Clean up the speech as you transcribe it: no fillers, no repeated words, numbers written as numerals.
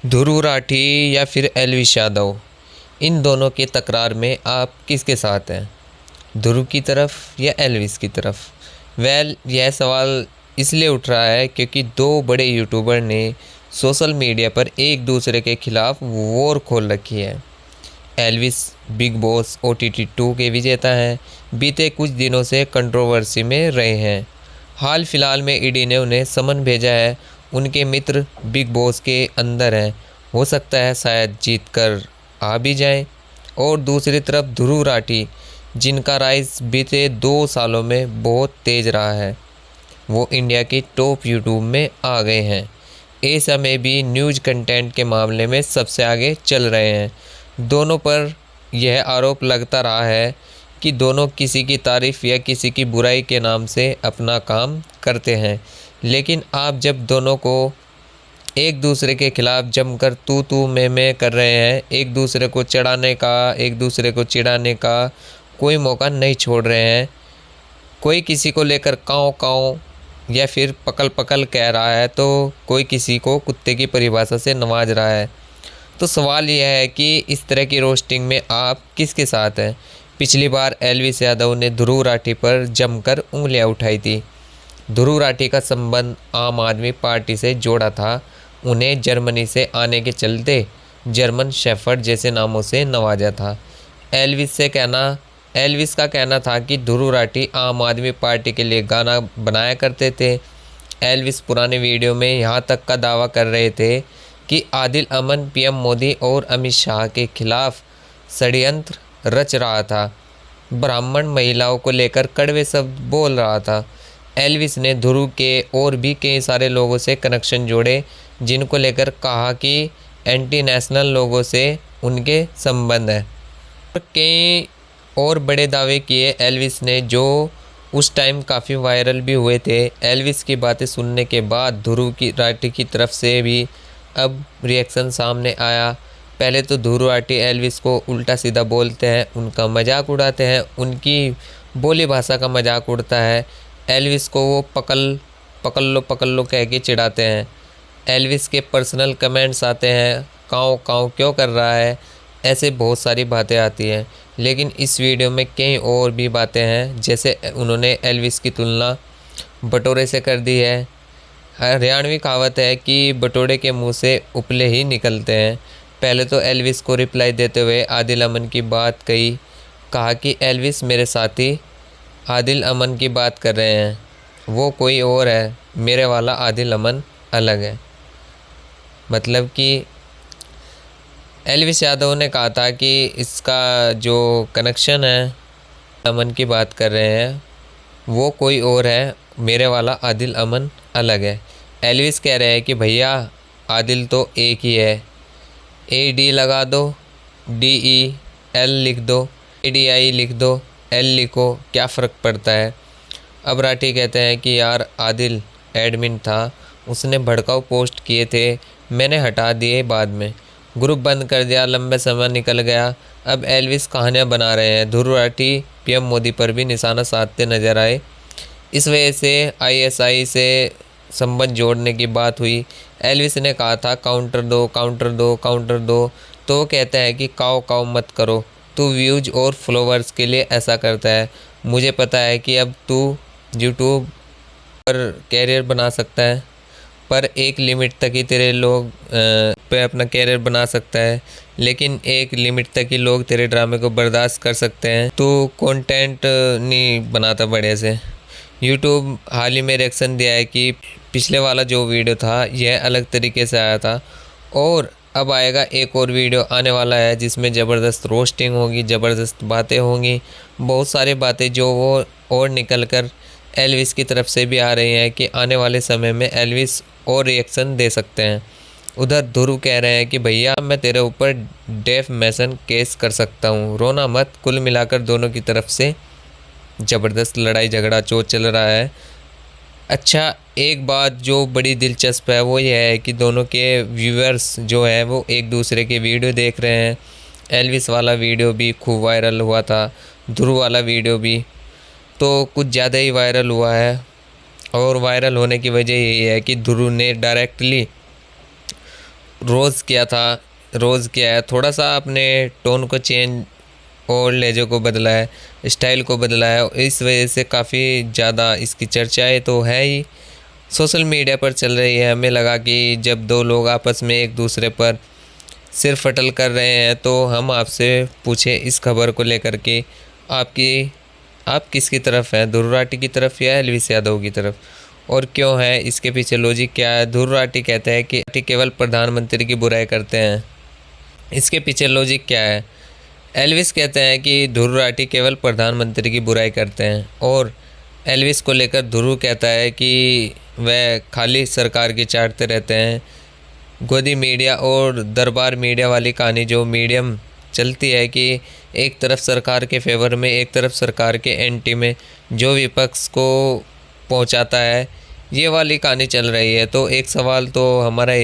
ध्रुव राठी या फिर एल्विश यादव, इन दोनों के तकरार में आप किसके साथ हैं? ध्रुव की तरफ या एल्विश की तरफ? यह सवाल इसलिए उठ रहा है क्योंकि दो बड़े यूट्यूबर ने सोशल मीडिया पर एक दूसरे के खिलाफ वॉर खोल रखी है। एल्विश बिग बॉस OTT 2 के विजेता हैं, बीते कुछ दिनों से कंट्रोवर्सी में रहे हैं। हाल फिलहाल में ईडी ने उन्हें समन भेजा है। उनके मित्र बिग बॉस के अंदर हैं, हो सकता है शायद जीत कर आ भी जाएं। और दूसरी तरफ ध्रुव राठी, जिनका राइज बीते 2 सालों में बहुत तेज़ रहा है, वो इंडिया की टॉप यूट्यूब में आ गए हैं। ऐसा में भी न्यूज़ कंटेंट के मामले में सबसे आगे चल रहे हैं। दोनों पर यह आरोप लगता रहा है कि दोनों किसी की तारीफ़ या किसी की बुराई के नाम से अपना काम करते हैं। लेकिन आप जब दोनों को एक दूसरे के खिलाफ जमकर तू मैं कर रहे हैं, एक दूसरे को चढ़ाने का, एक दूसरे को चिढ़ाने का कोई मौका नहीं छोड़ रहे हैं, कोई किसी को लेकर काँव काँव या फिर पकल पकल कह रहा है, तो कोई किसी को कुत्ते की परिभाषा से नवाज रहा है, तो सवाल यह है कि इस तरह की रोस्टिंग में आप किसके साथ हैं? पिछली बार एल्विश यादव ने ध्रुव राठी पर जमकर उंगलियां उठाई थी। ध्रुव राठी का संबंध आम आदमी पार्टी से जोड़ा था। उन्हें जर्मनी से आने के चलते जर्मन शेफर्ड जैसे नामों से नवाजा था। एल्विश का कहना था कि ध्रुव राठी आम आदमी पार्टी के लिए गाना बनाया करते थे। एल्विश पुराने वीडियो में यहाँ तक का दावा कर रहे थे कि आदिल अमन PM मोदी और अमित शाह के खिलाफ षड्यंत्र रच रहा था, ब्राह्मण महिलाओं को लेकर कड़वे शब्द बोल रहा था। एल्विश ने ध्रुव के और भी कई सारे लोगों से कनेक्शन जोड़े, जिनको लेकर कहा कि एंटी नेशनल लोगों से उनके संबंध है। कई और बड़े दावे किए एल्विश ने, जो उस टाइम काफ़ी वायरल भी हुए थे। एल्विश की बातें सुनने के बाद ध्रुव की राठी की तरफ से भी अब रिएक्शन सामने आया। पहले तो ध्रुव राठी एल्विश को उल्टा सीधा बोलते हैं, उनका मजाक उड़ाते हैं, उनकी बोली भाषा का मजाक उड़ता है। एल्विश को वो पकड़ लो कह के चिढ़ाते हैं। एल्विश के पर्सनल कमेंट्स आते हैं, काँव काँव क्यों कर रहा है, ऐसे बहुत सारी बातें आती हैं। लेकिन इस वीडियो में कई और भी बातें हैं, जैसे उन्होंने एल्विश की तुलना बटोरे से कर दी है। हरियाणवी कहावत है कि बटोरे के मुंह से उपले ही निकलते हैं। पहले तो एल्विश को रिप्लाई देते हुए आदिल अमन की बात कहा कि एल्विश मेरे साथी आदिल अमन की बात कर रहे हैं, वो कोई और है, मेरे वाला आदिल अमन अलग है। मतलब कि एल्विश यादव ने कहा था कि इसका जो कनेक्शन है, अमन की बात कर रहे हैं, वो कोई और है, मेरे वाला आदिल अमन अलग है। एल्विश कह रहे हैं कि भैया आदिल तो एक ही है, AD लगा दो, DEL लिख दो, ADI लिख दो, L लिखो, क्या फ़र्क पड़ता है। अब राठी कहते हैं कि यार आदिल एडमिन था, उसने भड़काऊ पोस्ट किए थे, मैंने हटा दिए, बाद में ग्रुप बंद कर दिया, लंबे समय निकल गया। अब एल्विश कहानियाँ बना रहे हैं। ध्रुव राठी PM मोदी पर भी निशाना साधते नजर आए। इस वजह से ISI से संबंध जोड़ने की बात हुई। एल्विश ने कहा था काउंटर दो काउंटर दो काउंटर दो, तो वो कहता है कि काव काव मत करो, तू व्यूज और फॉलोअर्स के लिए ऐसा करता है। मुझे पता है कि अब तू यूट्यूब पर कैरियर बना सकता है, पर एक लिमिट तक ही तेरे लोग पे अपना कैरियर बना सकता है, लेकिन एक लिमिट तक ही लोग तेरे ड्रामे को बर्दाश्त कर सकते हैं। तू कंटेंट नहीं बनाता बढ़िया से। यूट्यूब हाल ही में रिएक्शन दिया है कि पिछले वाला जो वीडियो था यह अलग तरीके से आया था, और अब आएगा एक और वीडियो आने वाला है जिसमें ज़बरदस्त रोस्टिंग होगी, ज़बरदस्त बातें होंगी, बहुत सारी बातें जो वो और निकल कर एल्विश की तरफ से भी आ रही हैं कि आने वाले समय में एल्विश और रिएक्शन दे सकते हैं। उधर ध्रुव कह रहे हैं कि भैया मैं तेरे ऊपर डेफमेशन केस कर सकता हूँ, रोना मत। कुल मिलाकर दोनों की तरफ से ज़बरदस्त लड़ाई झगड़ा चोट चल रहा है। अच्छा, एक बात जो बड़ी दिलचस्प है वो यह है कि दोनों के व्यूअर्स जो है वो एक दूसरे के वीडियो देख रहे हैं। एल्विश वाला वीडियो भी खूब वायरल हुआ था, ध्रुव वाला वीडियो भी तो कुछ ज़्यादा ही वायरल हुआ है। और वायरल होने की वजह यही है कि ध्रुव ने डायरेक्टली रोज़ किया था, रोज़ किया है, थोड़ा सा अपने टोन को चेंज और लहजे को बदला है, स्टाइल को बदला है। इस वजह से काफ़ी ज़्यादा इसकी चर्चाएँ तो है ही, सोशल मीडिया पर चल रही है। हमें लगा कि जब दो लोग आपस में एक दूसरे पर सिर फटल कर रहे हैं तो हम आपसे पूछें इस खबर को लेकर कि आप किसकी तरफ हैं, ध्रुव राठी की तरफ या एलविस यादव की तरफ, और क्यों है, इसके पीछे लॉजिक क्या है। ध्रुव राठी कहते हैं कि राठी केवल प्रधानमंत्री की बुराई करते हैं, इसके पीछे लॉजिक क्या है। एलविस कहते हैं कि ध्रुव राठी केवल प्रधानमंत्री की बुराई करते हैं, और एलविस को लेकर ध्रुव कहता है कि वह खाली सरकार की चाटते रहते हैं। गोदी मीडिया और दरबार मीडिया वाली कहानी जो मीडियम चलती है कि एक तरफ सरकार के फेवर में, एक तरफ सरकार के एंटी में, जो विपक्ष को पहुंचाता है, ये वाली कहानी चल रही है। तो एक सवाल तो हमारा